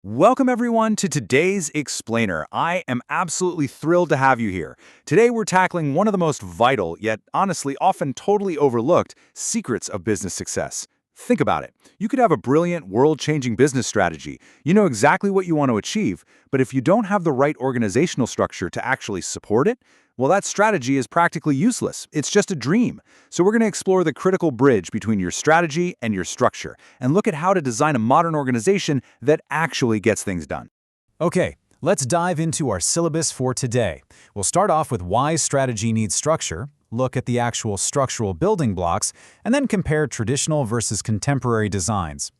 Welcome everyone to today's Explainer. I am absolutely thrilled to have you here. Today we're tackling one of the most vital, yet honestly often totally overlooked, secrets of business success. Think about it. You could have a brilliant, world-changing business strategy. You know exactly what you want to achieve, but if you don't have the right organizational structure to actually support it, well, that strategy is practically useless. It's just a dream. So we're going to explore the critical bridge between your strategy and your structure, and look at how to design a modern organization that actually gets things done. Okay, let's dive into our syllabus for today. We'll start off with why strategy needs structure, look at the actual structural building blocks, and then compare traditional versus contemporary designs.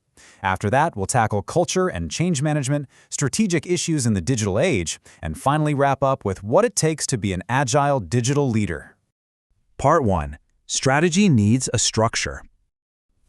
After that, we'll tackle culture and change management, strategic issues in the digital age, and finally wrap up with what it takes to be an agile digital leader. Part 1. Strategy needs a structure.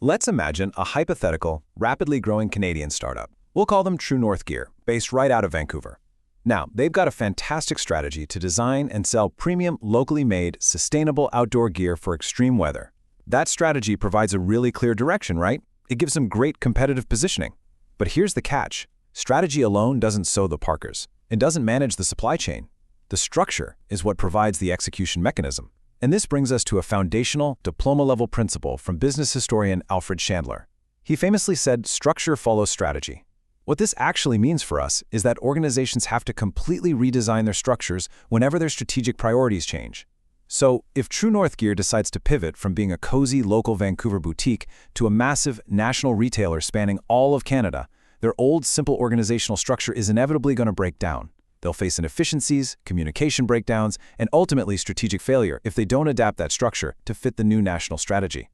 Let's imagine a hypothetical, rapidly growing Canadian startup. We'll call them True North Gear, based right out of Vancouver. Now, they've got a fantastic strategy to design and sell premium, locally made, sustainable outdoor gear for extreme weather. That strategy provides a really clear direction, right? It gives them great competitive positioning. But here's the catch. Strategy alone doesn't sew the Parkers. It doesn't manage the supply chain. The structure is what provides the execution mechanism. And this brings us to a foundational, diploma-level principle from business historian Alfred Chandler. He famously said, "Structure follows strategy." What this actually means for us is that organizations have to completely redesign their structures whenever their strategic priorities change. So, if True North Gear decides to pivot from being a cozy local Vancouver boutique to a massive national retailer spanning all of Canada, their old, simple organizational structure is inevitably going to break down. They'll face inefficiencies, communication breakdowns, and ultimately strategic failure if they don't adapt that structure to fit the new national strategy.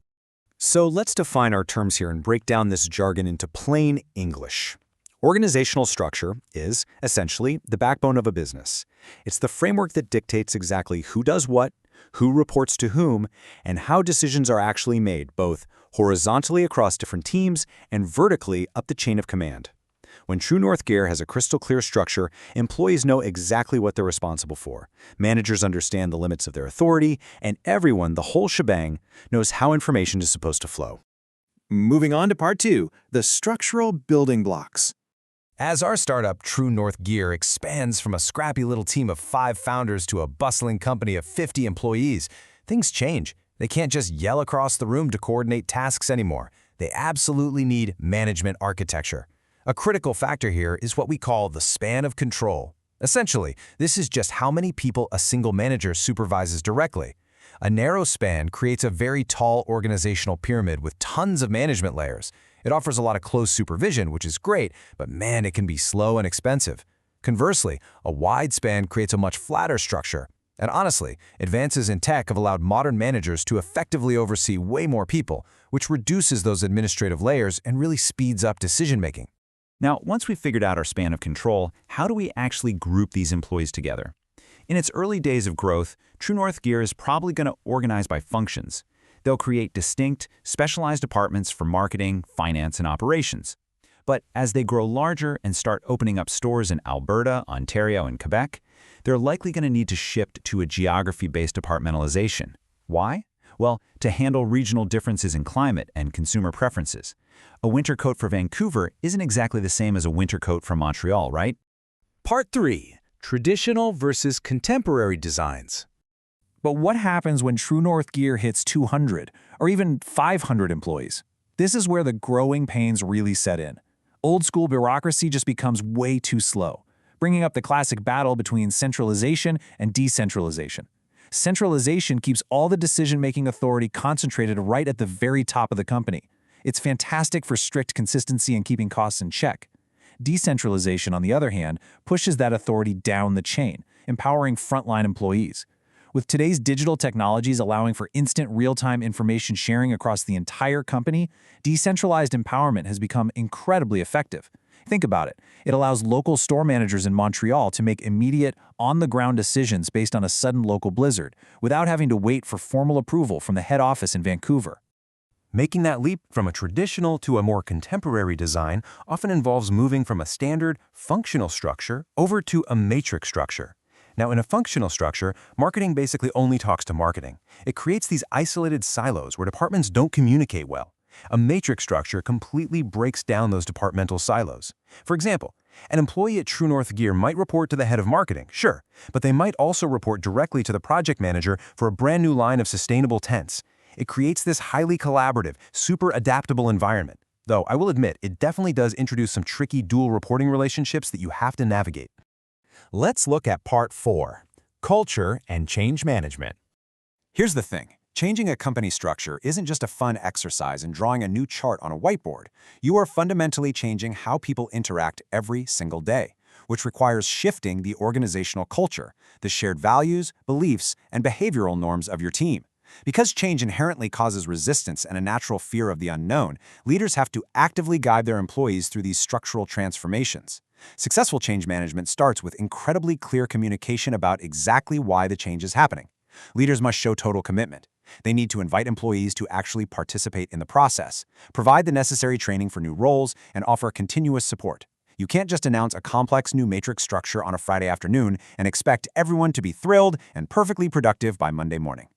So let's define our terms here and break down this jargon into plain English. Organizational structure is, essentially, the backbone of a business. It's the framework that dictates exactly who does what, who reports to whom, and how decisions are actually made, both horizontally across different teams and vertically up the chain of command. When True North Gear has a crystal-clear structure, employees know exactly what they're responsible for. Managers understand the limits of their authority, and everyone, the whole shebang, knows how information is supposed to flow. Moving on to part 2, the structural building blocks. As our startup True North Gear expands from a scrappy little team of 5 founders to a bustling company of 50 employees, things change. They can't just yell across the room to coordinate tasks anymore. They absolutely need management architecture. A critical factor here is what we call the span of control. Essentially, this is just how many people a single manager supervises directly. A narrow span creates a very tall organizational pyramid with tons of management layers. It offers a lot of close supervision, which is great, but man, it can be slow and expensive. Conversely, a wide span creates a much flatter structure. And honestly, advances in tech have allowed modern managers to effectively oversee way more people, which reduces those administrative layers and really speeds up decision-making. Now, once we've figured out our span of control, how do we actually group these employees together? In its early days of growth, True North Gear is probably going to organize by functions. They'll create distinct, specialized departments for marketing, finance, and operations. But as they grow larger and start opening up stores in Alberta, Ontario, and Quebec, they're likely going to need to shift to a geography-based departmentalization. Why? Well, to handle regional differences in climate and consumer preferences. A winter coat for Vancouver isn't exactly the same as a winter coat from Montreal, right? Part 3. Traditional versus contemporary designs. But what happens when True North Gear hits 200 or even 500 employees? This is where the growing pains really set in. Old school bureaucracy just becomes way too slow, bringing up the classic battle between centralization and decentralization. Centralization keeps all the decision-making authority concentrated right at the very top of the company. It's fantastic for strict consistency and keeping costs in check. Decentralization, on the other hand, pushes that authority down the chain, empowering frontline employees. With today's digital technologies allowing for instant real-time information sharing across the entire company, decentralized empowerment has become incredibly effective. Think about it. It allows local store managers in Montreal to make immediate, on-the-ground decisions based on a sudden local blizzard, without having to wait for formal approval from the head office in Vancouver. Making that leap from a traditional to a more contemporary design often involves moving from a standard, functional structure over to a matrix structure. Now, in a functional structure, marketing basically only talks to marketing. It creates these isolated silos where departments don't communicate well. A matrix structure completely breaks down those departmental silos. For example, An employee at True North Gear might report to the head of marketing, sure, but they might also report directly to the project manager for a brand new line of sustainable tents. It creates this highly collaborative, super adaptable environment. Though, I will admit, it definitely does introduce some tricky dual reporting relationships that you have to navigate. Let's look at Part 4, Culture and Change Management. Here's the thing. Changing a company structure isn't just a fun exercise in drawing a new chart on a whiteboard. You are fundamentally changing how people interact every single day, which requires shifting the organizational culture, the shared values, beliefs, and behavioral norms of your team. Because change inherently causes resistance and a natural fear of the unknown, leaders have to actively guide their employees through these structural transformations. Successful change management starts with incredibly clear communication about exactly why the change is happening. Leaders must show total commitment. They need to invite employees to actually participate in the process, provide the necessary training for new roles, and offer continuous support. You can't just announce a complex new matrix structure on a Friday afternoon and expect everyone to be thrilled and perfectly productive by Monday morning.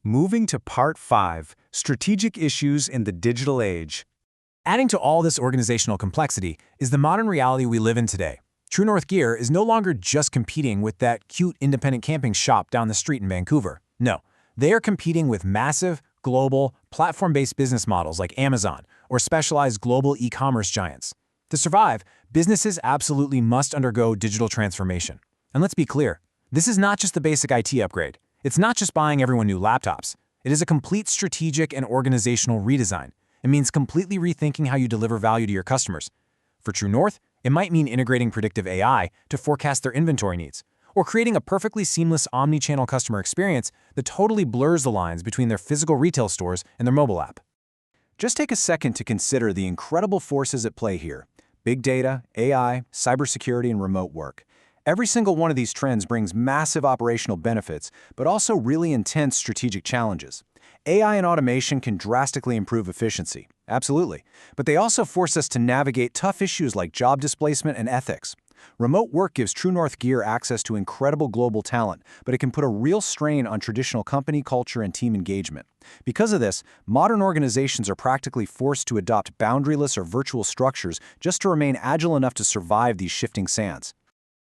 Moving to Part 5, Strategic Issues in the Digital Age. Adding to all this organizational complexity is the modern reality we live in today. True North Gear is no longer just competing with that cute independent camping shop down the street in Vancouver. No, they are competing with massive, global, platform-based business models like Amazon or specialized global e-commerce giants. To survive, businesses absolutely must undergo digital transformation. And let's be clear, this is not just the basic IT upgrade. It's not just buying everyone new laptops. It is a complete strategic and organizational redesign. It means completely rethinking how you deliver value to your customers. For True North, it might mean integrating predictive AI to forecast their inventory needs, or creating a perfectly seamless omni-channel customer experience that totally blurs the lines between their physical retail stores and their mobile app. Just take a second to consider the incredible forces at play here: big data, AI, cybersecurity, and remote work. Every single one of these trends brings massive operational benefits, but also really intense strategic challenges. AI and automation can drastically improve efficiency, absolutely, but they also force us to navigate tough issues like job displacement and ethics. Remote work gives True North Gear access to incredible global talent, but it can put a real strain on traditional company culture and team engagement. Because of this, modern organizations are practically forced to adopt boundaryless or virtual structures just to remain agile enough to survive these shifting sands.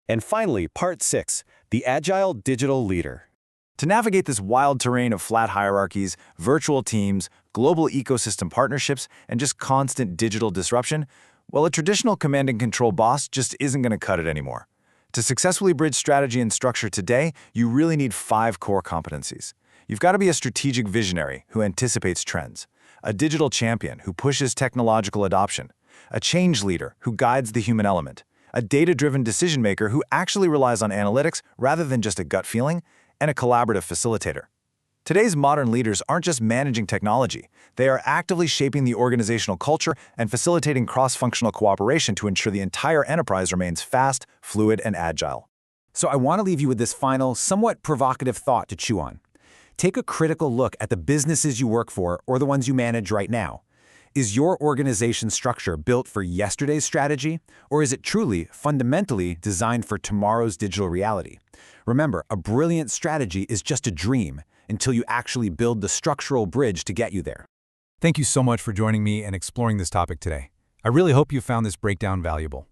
And finally, Part 6, the Agile Digital Leader. To navigate this wild terrain of flat hierarchies, virtual teams, global ecosystem partnerships, and just constant digital disruption, well, a traditional command and control boss just isn't going to cut it anymore. To successfully bridge strategy and structure today, you really need 5 core competencies. You've got to be a strategic visionary who anticipates trends, a digital champion who pushes technological adoption, a change leader who guides the human element, a data-driven decision-maker who actually relies on analytics rather than just a gut feeling, and a collaborative facilitator. Today's modern leaders aren't just managing technology. They are actively shaping the organizational culture and facilitating cross-functional cooperation to ensure the entire enterprise remains fast, fluid, and agile. So I want to leave you with this final, somewhat provocative thought to chew on. Take a critical look at the businesses you work for or the ones you manage right now. Is your organization structure built for yesterday's strategy, or is it truly, fundamentally designed for tomorrow's digital reality? Remember, a brilliant strategy is just a dream until you actually build the structural bridge to get you there. Thank you so much for joining me and exploring this topic today. I really hope you found this breakdown valuable.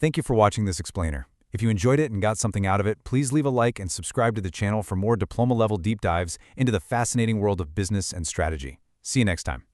Thank you for watching this explainer. If you enjoyed it and got something out of it, please leave a like and subscribe to the channel for more diploma-level deep dives into the fascinating world of business and strategy. See you next time.